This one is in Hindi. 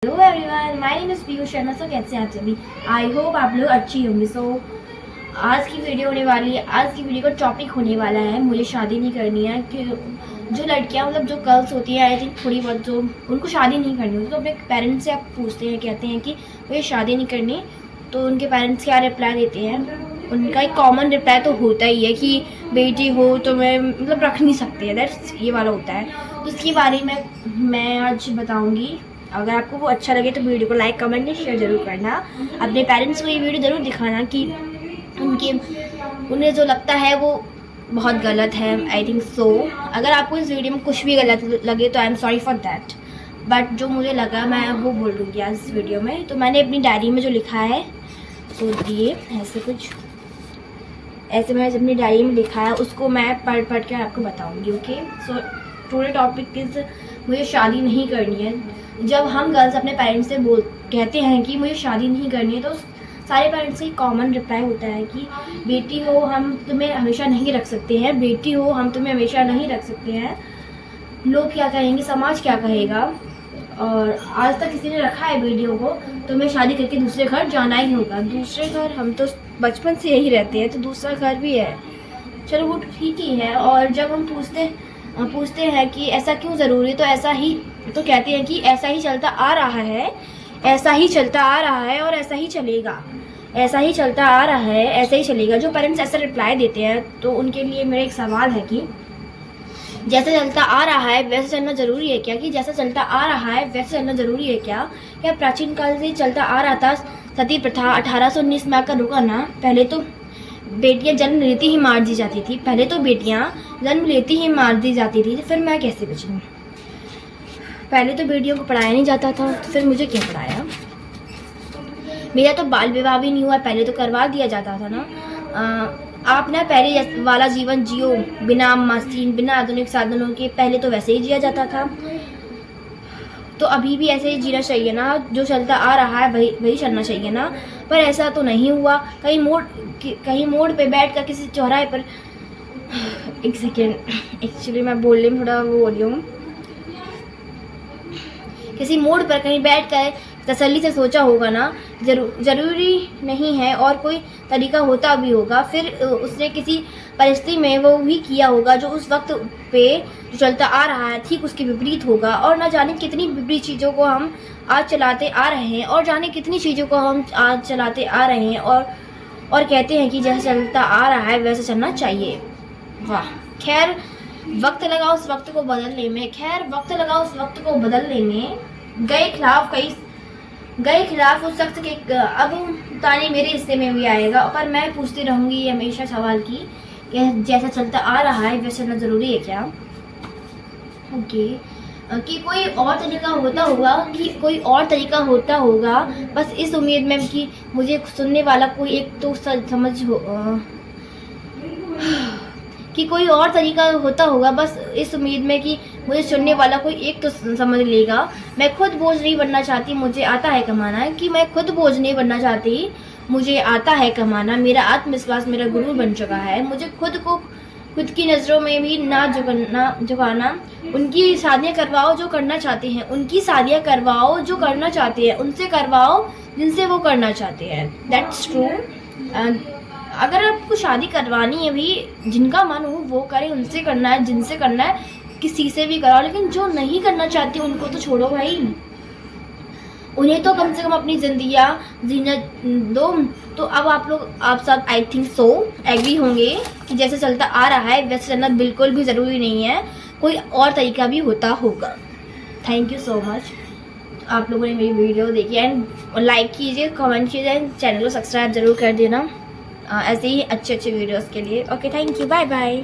Hello everyone, my name is Piyush Sharma. So कैसे हैं आप सभी? आई होप आप लोग अच्छी होंगी। सो आज की वीडियो होने वाली है, आज की वीडियो का टॉपिक होने वाला है मुझे शादी नहीं करनी है। कि जो लड़कियां मतलब जो गर्ल्स होती हैं, आई थिंक थोड़ी बहुत जो उनको शादी नहीं करनी होती, तो अपने पेरेंट्स से आप पूछते हैं, कहते हैं कि मुझे शादी नहीं करनी, तो उनके पेरेंट्स क्या रिप्लाई देते हैं। उनका एक कॉमन रिप्लाई तो होता ही है कि बेटी हो तो मैं मतलब रख नहीं सकते, दैट्स ये वाला होता है। तो इसके बारे में मैं आज बताऊँगी। अगर आपको वो अच्छा लगे तो वीडियो को लाइक कमेंट एंड शेयर जरूर करना। अपने पेरेंट्स को ये वीडियो ज़रूर दिखाना कि उन्हें जो लगता है वो बहुत गलत है। I think so. अगर आपको इस वीडियो में कुछ भी गलत लगे तो I am sorry for that, but जो मुझे लगा मैं वो बोल दूँगी आज इस वीडियो में। तो मैंने अपनी डायरी में जो लिखा है तो ये ऐसे मैंने अपनी डायरी में लिखा है उसको मैं पढ़ के आपको बताऊँगी। Okay, so today topic is मुझे शादी नहीं करनी है। जब हम गर्ल्स अपने पेरेंट्स से कहते हैं कि मुझे शादी नहीं करनी है, तो सारे पेरेंट्स का कॉमन रिप्लाई होता है कि बेटी हो हम तुम्हें हमेशा नहीं रख सकते हैं, बेटी हो हम तुम्हें हमेशा नहीं रख सकते हैं, लोग क्या कहेंगे, समाज क्या कहेगा। और आज तक किसी ने रखा है बेटियों को तो हमें शादी करके दूसरे घर जाना ही होगा। दूसरे घर हम तो बचपन से यही रहते हैं, तो दूसरा घर भी है, चलो वो ठीक ही है। और जब हम पूछते हैं कि ऐसा क्यों ज़रूरी, तो ऐसा ही तो कहते हैं कि ऐसा ही चलता आ रहा है, ऐसा ही चलता आ रहा है और ऐसा ही चलेगा, ऐसा ही चलता आ रहा है, ऐसा ही चलेगा। जो पेरेंट्स ऐसा रिप्लाई देते हैं तो उनके लिए मेरा एक सवाल है कि जैसा चलता आ रहा है वैसे चलना ज़रूरी है क्या? कि जैसा चलता आ रहा है वैसे चलना ज़रूरी है क्या? क्या प्राचीन काल से चलता आ रहा था सती प्रथा 1819 में आकर रुका ना? पहले तो बेटियां जन्म लेती ही मार दी जाती थी, पहले तो बेटियां जन्म लेती ही मार दी जाती थी, तो फिर मैं कैसे बचूं? पहले तो बेटियों को पढ़ाया नहीं जाता था, तो फिर मुझे क्यों पढ़ाया? मेरा तो बाल विवाह भी नहीं हुआ, पहले तो करवा दिया जाता था ना। आप ना पहले वाला जीवन जियो, बिना मशीन बिना आधुनिक साधनों के, पहले तो वैसे ही जिया जाता था, तो अभी भी ऐसे ही जीना चाहिए ना। जो चलता आ रहा है वही चलना चाहिए ना। पर ऐसा तो नहीं हुआ। कहीं मोड़ पे बैठ कर किसी चौराहे पर एक सेकेंड, एक्चुअली मैं बोलने में थोड़ा वो हो रही हूँ। किसी मोड़ पर कहीं बैठ कर तसल्ली से सोचा होगा ना, ज़रूरी नहीं है और कोई तरीका होता भी होगा, फिर उसने किसी परिस्थिति में वो भी किया होगा जो उस वक्त पे जो चलता आ रहा है ठीक उसके विपरीत होगा। और ना जाने कितनी विपरीत चीज़ों को हम आज चलाते आ रहे हैं, और जाने कितनी चीज़ों को हम आज चलाते आ रहे हैं और कहते हैं कि जैसा चलता आ रहा है वैसे चलना चाहिए। वाह, खैर वक्त लगा उस वक्त को बदलने में, गए खिलाफ उस शख्स के। अब ताने मेरे हिस्से में भी आएगा, पर मैं पूछती रहूँगी हमेशा सवाल की जैसा चलता आ रहा है वैसे चलना ज़रूरी है क्या? ओके, कि कोई और तरीका होता होगा, बस इस उम्मीद में कि मुझे सुनने वाला कोई एक तो समझ हो कि कोई और तरीका होता होगा, बस इस उम्मीद में कि मुझे सुनने वाला कोई एक तो समझ लेगा। मैं खुद बोझ नहीं बनना चाहती, मुझे आता है कमाना। कि मैं खुद बोझ नहीं बनना चाहती, मुझे आता है कमाना। मेरा आत्मविश्वास मेरा गुरु बन चुका है। मुझे खुद की नज़रों में भी ना झुकाना। उनकी शादियाँ करवाओ जो करना चाहते हैं, उनकी शादियाँ करवाओ जो करना चाहते हैं, उनसे करवाओ जिनसे वो करना चाहते हैं। That's true. अगर आपको शादी करवानी है भी, जिनका मन हो वो करे, उनसे करना है, जिनसे करना है किसी से भी कराओ, लेकिन जो नहीं करना चाहती उनको तो छोड़ो भाई। उन्हें तो कम से कम अपनी जिंदगियाँ जीना दो। तो अब आप सब आई थिंक सो एग्री होंगे कि जैसे चलता आ रहा है वैसे चलना बिल्कुल भी ज़रूरी नहीं है, कोई और तरीका भी होता होगा। थैंक यू सो मच, आप लोगों ने मेरी वीडियो देखी एंड लाइक कीजिए, कमेंट कीजिए एंड चैनल को सब्सक्राइब ज़रूर कर देना ऐसे ही अच्छे वीडियोज़ के लिए। Okay, thank you, bye bye.